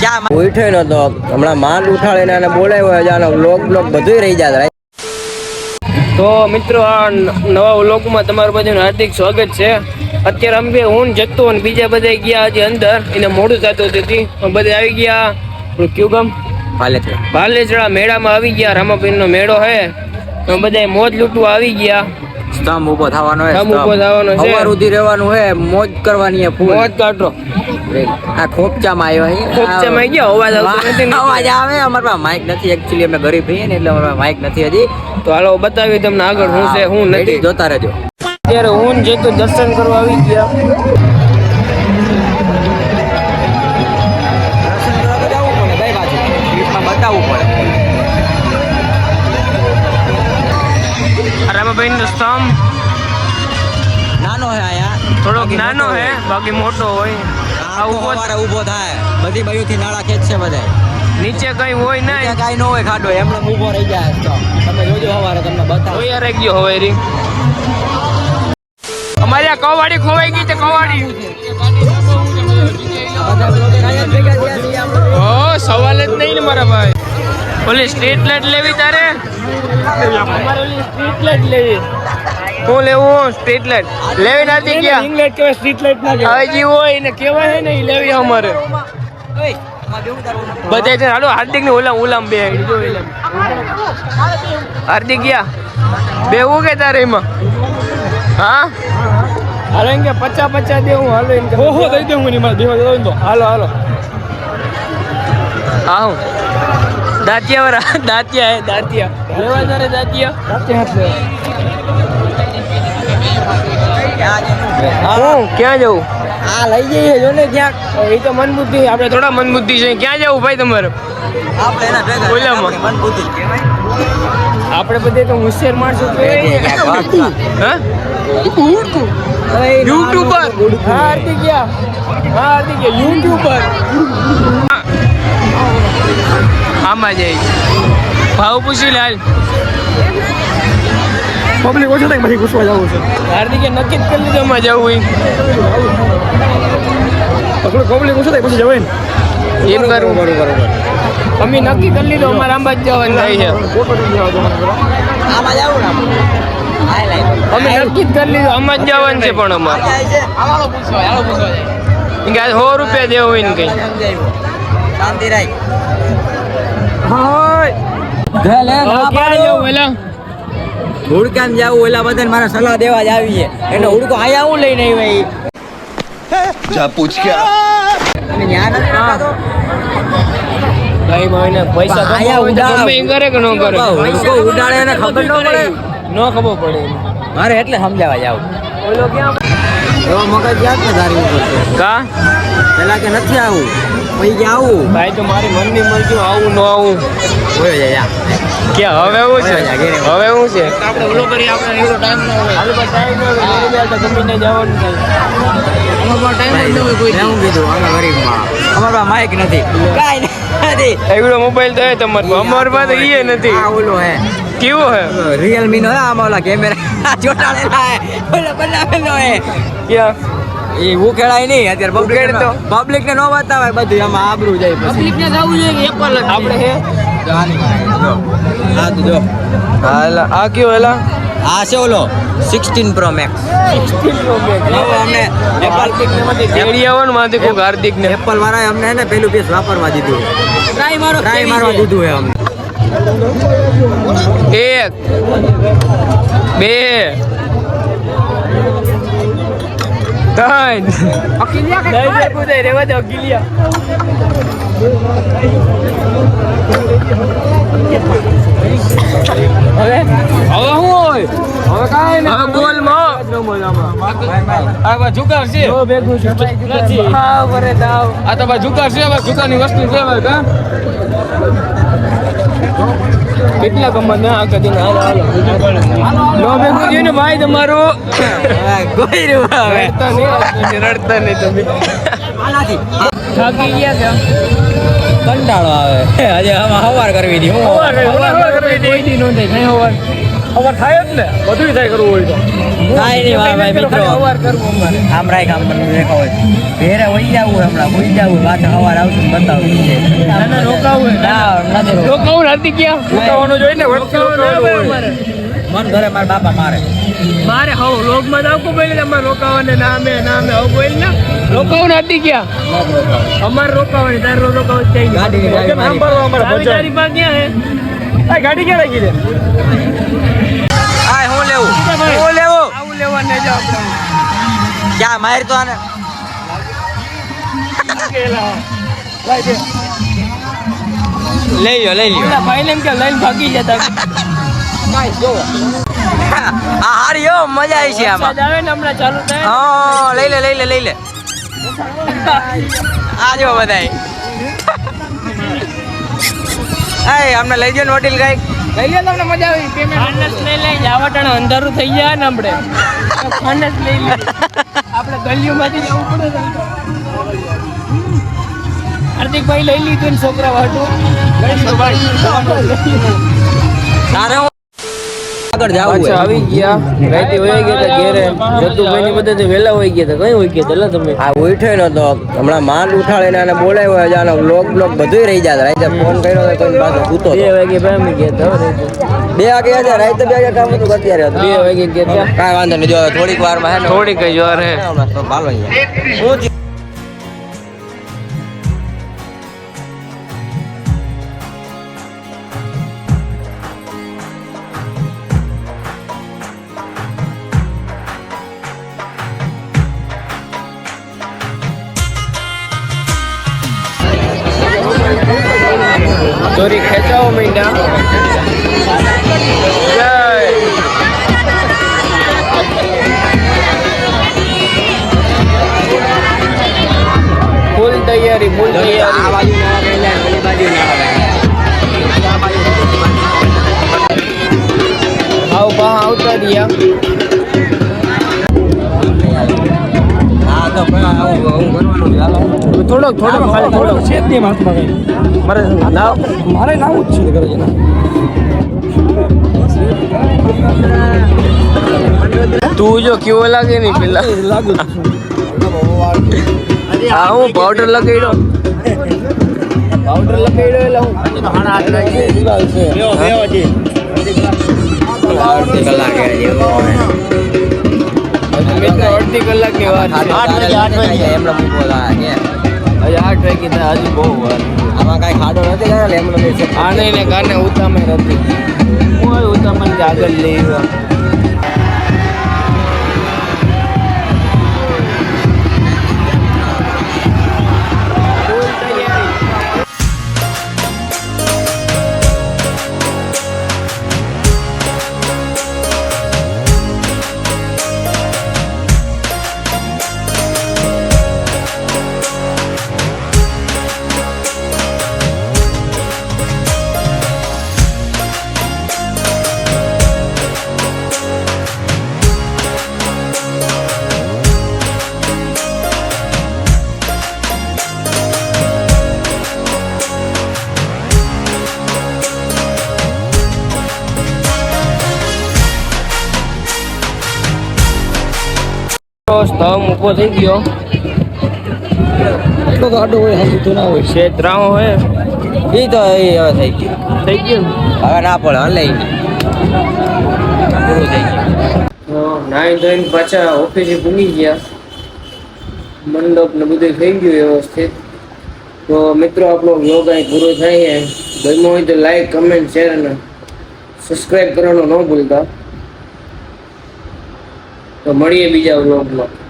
ક્યાં ઉઠે નતો હમણાં માંડ ઉઠાડીને અને બોલાવ્યો જાનો વ્લોગ બધું રહી જાય. તો મિત્રો આ નવા વ્લોગમાં તમારું બધાનું હાર્દિક સ્વાગત છે. અત્યારે અમે હું જતો અને બીજા બધા ગયા હજી અંદર એને મોડું થતું હતી બધા આવી ગયા. કયું ગામ? ભાલેચડા મેળામાં આવી ગયા. રામાપીરનો મેળો હે તો બધા મોજ લૂંટવા આવી ગયા. સ્તંભ ઉભો થવાનો છે, સવાર સુધી રહેવાનું હે, મોજ કરવાની હે, મોજ કાઢો. આ ખોપચામાં આવ્યા ખોપચામાં આવી ગયા. અવાજ આવતો નથી. અવાજ આવે. અમારા પાસે માઇક નથી, એકચ્યુઅલી અમે ગરીબ છીએ ને એટલે અમારા માઇક નથી હજી. તો હાલો બતાવી તમને આગળ હું છે હું નથી. જોતા રહેજો. અત્યારે હું જતો દર્શન કરવા આવી ગયા. બતાવવું પડે. રામાભાઈ નો સ્તંભ નાનો હે આયા, થોડોક નાનો હે, બાકી મોટો હોય. આ ઉભો થાય, બધી બાજુથી નાળા ખેંચશે બધા. નીચે કઈ હોય નહીં, કઈ ન હોય ખાડો, એમને ઉભો રહી જાય. તો તમે જોજો સવારે તમને બતાવો. હોય રહી ગયો હવે રી. અમારી આ કવાડી ખોવાઈ ગઈ છે. કવાડી ઓ સવાલ જ નહીં ને મારા ભાઈ. ઓલી સ્ટ્રીટ લાઈટ લેવી તારે? અમારે ઓલી સ્ટ્રીટ લાઈટ લેવી. હું લેવું? સ્ટ્રીટ લાઈટ લેવી નથી ગયા. રિંગ લાઈટ કેવાય, સ્ટ્રીટ લાઈટ ના કહેવાય. હજી હોય ને કહેવાય ને એ લેવી અમારે. બધે છે હાલો. હાર્દિક ને ઓલામ બે જો હાર્દિક ગયા બેવું કે તારે એમાં? હા હાલો એમ કે 50 દેવું. હાલો એમ કે ઓહો દઈ દઉં હું મારે દેવા દઉં તો. હાલો હાલો હા હું દાંતિયા વાળા. દાંતિયા હે દાંતિયા લેવા તારે દાંતિયા. હું ક્યાં જવું? આ લઈ જઈએ જો ને ક્યાંક. એ તો મન બુદ્ધિ. આપણે થોડા મન બુદ્ધિ છે. ક્યાં જવું ભાઈ તમારે? આપણે એના ભેગા ઓલામાં મન બુદ્ધિ કહેવાય. આપણે બધે તો હોશિયાર માણસો યુટ્યુબર. હાર્દિક યુટ્યુબર. આમાં જાય ભાવ પૂછી લે. પબ્લિક ઓછો થાય પછી ઘૂસવા જવું છે. હાર્દિકે નક્કી જ કરી લીધું આમાં જવું હોય. પબ્લિક ઓછો થાય પછી જવાય ને એમ કરવું. બરોબર અમે નક્કી કરી લીધું અમારે આંબા જ જવાનું થાય છે. આમાં જવું ને અમે નક્કી જ કરી લીધું આમાં જ જવાનું છે. પણ અમારે 100 રૂપિયા દેવું હોય ને કઈ શાંતિ રાખ. હુડકામ જાવું ઓલા બધાને મારા સલાહ દેવા જ આવીએ એટલે હુડકો આયા હું લઈને આવ્યો જા પૂછ કે પૈસા કરે કે ન કરે ઉડાડે ને ખબર ન પડે. ન ખબર પડે મારે એટલે સમજાવવા જાવ. ઓલો ક્યાં એવો મગજ યાદ ને તારી ઉપર કા પેલા કે નથી આવું પછી કે આવું. ભાઈ તો મારી મનની મરજી આવું ન આવું હોય જાય કે હવે એવું છે. હવે એવું છે આપણે ઓલો કરી આપણે એવો ટાઈમ ન હોય. હાલ પર ટાઈમ ન હોય તો ગમીને જવાનું છે. અમારો ટાઈમ જ ન હોય કોઈ. હું કીધું અમે ગરીબમાં અમારા માઇક નથી કાઈ નથી. એવડો મોબાઈલ તો હે તમારે અમારી પાસે ઈ નથી. આ ઓલો હે કેવો હે? રિયલમી નો હે. આમાં ઓલા કેમેરા ચોટાડેલા હે ઓલો બનાવેલો હે. ક્યાં એ ઉકેળાય નહીં અત્યારે. પબ્લિક ને નો બતાવાય બધું. આમાં આબરૂ જાય. પબ્લિક ને જવું જોઈએ એપલ આપણે હે. હા તો જો હાલા આ કયો હેલા? આ છે ઓલો 16 Pro Max. 16 Pro Max. અમને હાર્દિક ને માંથી તેડી આવવાનું માંથી કોક હાર્દિક ને એપલ વાળાએ અમને ને પેલું પીસ વાપરવા દીધું. ટ્રાય મારવા દીધું હે અમને. 1 2 3 અકિલિયા કે રેવા દે અકિલિયા. હવે શું હોય? હવે કાઈ નહીં. હવે બોલ માં આ ઝુકાવ છે. ઓ ભેગું નથી. હા બરે દાવ. આ તો ભાઈ ઝુકાવ છે. ભાઈ ઝુકાની વસ્તુ છે ભાઈ. કા કેટલા કમાન ના કદી ના હાલો નો ભેગું છે ને ભાઈ તમારું. કોઈ રડતા નહીં તમે. થાકી ગયા કે કંટાળો આવે. આજે હવાર કરવી હતી. હું હવાર કરવી હતી. કોઈ દી નો થાય. નહીં હવાર અવાર થાય જ ને બધું થાય કરવું હોય તો કાંઈ નહીં ભાઈ મિત્રો અવાર કરવું અમારે આમ રાખ આમ મને દેખા હોય ભેરે વહી જવું હમણાં હોઈ જવું પાછા સવાર આવશે ને બતાવું રોકાવું નથી રોકાવું નથી ક્યાં રોકાવાનું જોઈએ ને મન ઘરે મારા બાપા મારે મારે હવ લોગમાં આવવું બોલે અમારે રોકાવાને નામે હવ બોલ ને રોકાવું નથી ક્યાં અમારે રોકાવાની તારે રોકાવું છે ગાડી તારી પાસે ક્યાં હે આ ગાડી ક્યાં રાખી દે આ હું લેવું આવું લેવા ને જાવ ક્યાં માર તો આને લઈ લ્યો ભાઈ ને કે લઈને ભાગી જતા આ હારી હો મજા આવી છે આમાં આવે ને હમણાં ચાલુ થાય હા લઈ લે આ જો બધાય એ અમને લઈ જો ને હોટેલ કઈક લઈ લે તમને મજા આવી ફાનસ લઈ જાવટાણ અંધારું થઈ જાય ને આપણે ફાનસ લઈ લે આપણે ગલીઓમાંથી જવું પડે હાર્દિકભાઈ લઈ લીધું ને છોકરા વાટું તારે આગળ જાવું અચ્છા આવી ગયા રાતે વહી ગયા હતા ઘેરે જતુભાઈ ની બધા વહેલા વહી ગયા હતા કઈ વહી ગયા હતા તમે આ ઉઠ્યો નતો હમણાં માંડ ઉઠાડીને આને બોલાવ્યો છે આનો બ્લોગ બધું રહી જાય રાતે ફોન કર્યો તો કોઈ પાછો સૂતો 2 વાગે ભાઈ ગયા હતા 2 વાગે હતા રાતે 2 વાગે કામ હતું અત્યારે 2 વાગે ગયા હતા કાંઈ વાંધો નહીં જો થોડીક વારમાં હે ને થોડીક જ વાર હે હમણાં તો ભાલો અહીંયા હું દોરી ખેંચાવો મીંડા જય ફૂલ તૈયારી આ બાજુ ના રહેલા પેલી બાજુ ના આવ પા આવતા રહ્યા હા તો પણ આવું કરવાનું ચાલો થોડોક ખાલી થોડોક છે જ નહીં હાથમાં કઈ મારે નાવું જ છે કરે છે તું જો કેવો લાગે નહીં પેલા લાગુ હા હું પાવડર લગાડ્યો એટલે હું અડધી કલાકે અડધી કલાકની વાત છે 8 વાગે એમણે મૂકો હજી 8 વાગી થાય હજી બહુ વાર આમાં કાંઈ ખાડો નથી ગયા એમણે આ નહીં ને કાને ઉતામે નથી હું ઉતામણ આગળ લઈ ગયો સ્તંભ ઊભો થઈ ગયો એટલો ગાડો હોય હજી ના હોય ક્ષેત્રાઓ હોય એ તો એ હવે થઈ ગયું થઈ ગયું હવે ના પડે હલે પૂરું થઈ ગયું નાઈ ધોઈને પાછા ઓફિસે ભૂલી ગયા મંડપ ને બધું થઈ ગયું વ્યવસ્થિત તો મિત્રો આપણો વ્લોગ અહીં પૂરો થાય છે ગમ્યો હોય તો લાઈક કમેન્ટ શેર અને સબસ્ક્રાઈબ કરવાનું ન ભૂલતા તો મળીએ બીજા વ્લોગમાં